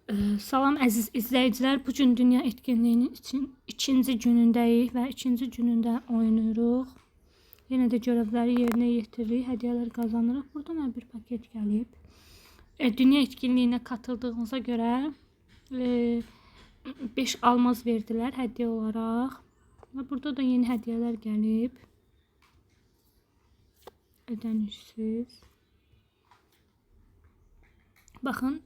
Salam əziz izləyicilər. Bu gün dünya etkinliyinin ikinci günündəyik və ikinci günündə oynayırıq. Yenə də görevləri yerinə yetiririk, hədiyyələr qazanırıq. Burada mənə bir paket gəlib. Dünya etkinliyinə katıldığınıza görə 5 almaz verdilər hədiyyə olaraq. Və burada da yeni hədiyyələr gəlib. Ödənişsiz. Baxın.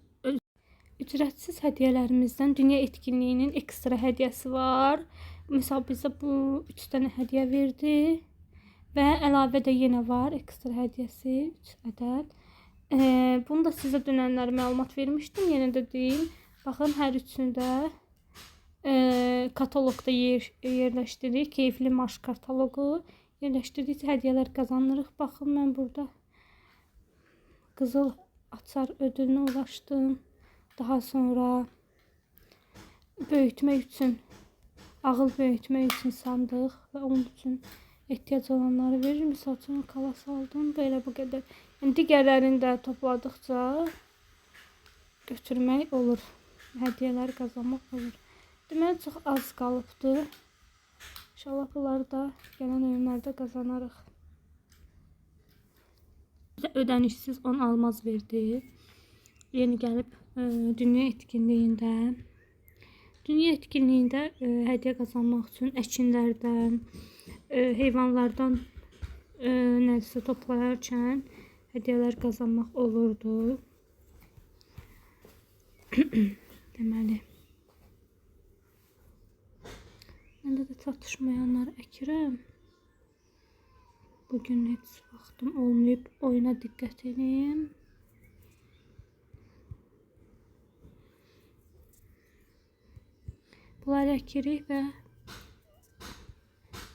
Ücretsiz hədiyyələrimizdən dünya etkinliyinin ekstra hədiyyəsi var. Misal bizə bu 3 dənə hədiyyə verdi və əlavə də yenə var ekstra hədiyyəsi 3 ədəd. Bunu da sizə dünənlər məlumat vermişdim. Yenə də deyim. Baxın, hər üçünü də kataloqda yerləşdiririk. Keyfli marş kataloqu yerləşdirdikcə hədiyyələr qazanırıq. Baxın, mən burada qızıl açar ödülünə ulaşdım. Daha sonra böyütmək üçün, ağıl böyütmək üçün sandıq və onun üçün ehtiyac olanları verir. Misal üçün kalas aldım. Belə bu qədər. Yəni, digərlərini də topladıqca götürmək olur. Hədiyyələri qazanmaq olur. Deməli, çox az qalıbdı. İnşallah bunları da gələn oyunlarda qazanarıq. Ödənişsiz 10 almaz verdi. Yeni gəlib dünya etkinliyində. Dünya etkinliyində hədiyyə qazanmaq üçün əkinlərdən, heyvanlardan nəsə toplayarkən hədiyyələr qazanmaq olurdu. Deməli, məndə də çatışmayanları əkirəm. Bugün heç vaxtım olmayıb, oyuna diqqət edin. Bunları əkirik və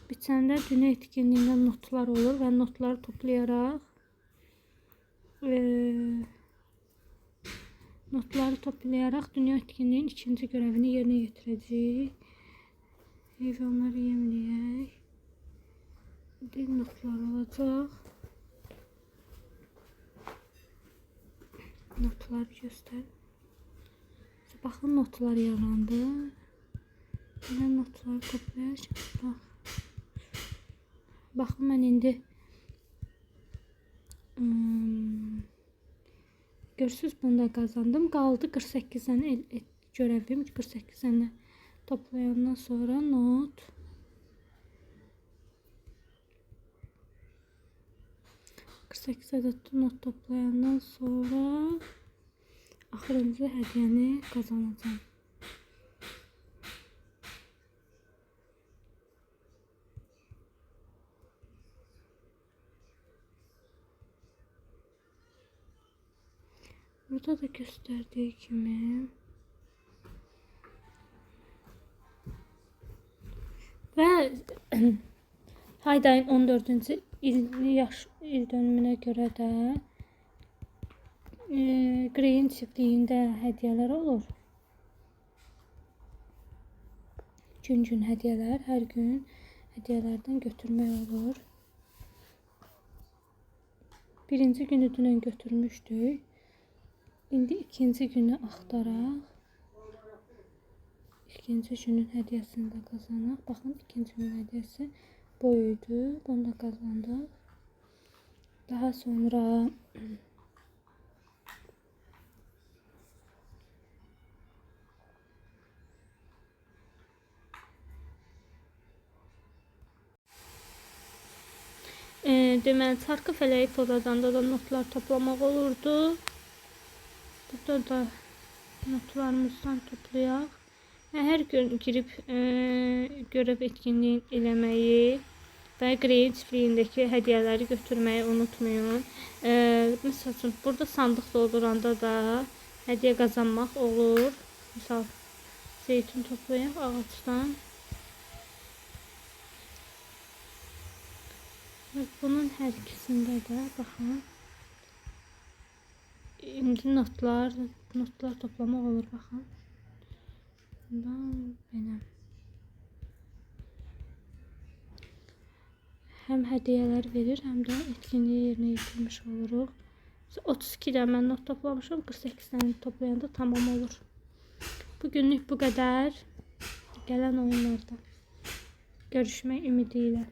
biçəndə dünya etkinliyində notlar olur və notları toplayaraq dünya etkinliyinin ikinci görevini yerinə yetirəcəyik. Heyvanları yemləyək. Bir notlar olacaq. Notları göstər. Baxın, notlar yarandı. Belə notları toplayacaq. Baxın, mən indi görürsünüz, bunu da qazandım. Qaldı 48 dənə görevim. 48 dənə toplayandan sonra not. 48 ədəd not toplayandan sonra axırıncı hədiyyəni qazanacağım. Burada da göstərdiyi kimi və Haydayın 14-cü yaş il dönümünə görə də Greyin çiftliğində hədiyyələr olur. Gün hədiyyələr, hər gün hədiyyələrdən götürmək olur. Birinci günü dünən götürmüşdük. İndi ikinci günü axtaraq. İkinci günün hədiyyəsini də qazanaq. Baxın, ikinci günün hədiyyəsi boyuydu. Bunu da qazandıq. Daha sonra deməli, çarkı fələyi pozadanda da notlar toplamaq olurdu. Burada da notlarımızdan toplayaq. Hər gün girib görev etkinliyi eləməyi və Greyin çiftliğindəki hədiyyələri götürməyi unutmayın. Məsəl üçün, burada sandıq dolduranda da hədiyyə qazanmaq olur. Misal, zeytun toplayaq ağaçdan. Bunun hər ikisində də baxın. İndi notlar toplamaq olur, baxın. Bundan belə. Həm hədiyyələr verir, həm də etkinliyi yerinə yetirmiş oluruq. 32 də mən not toplamışam, 48 dənə toplayanda tamam olur. Bugünlük bu qədər. Gələn oyunlarda görüşmək ümidi ilə.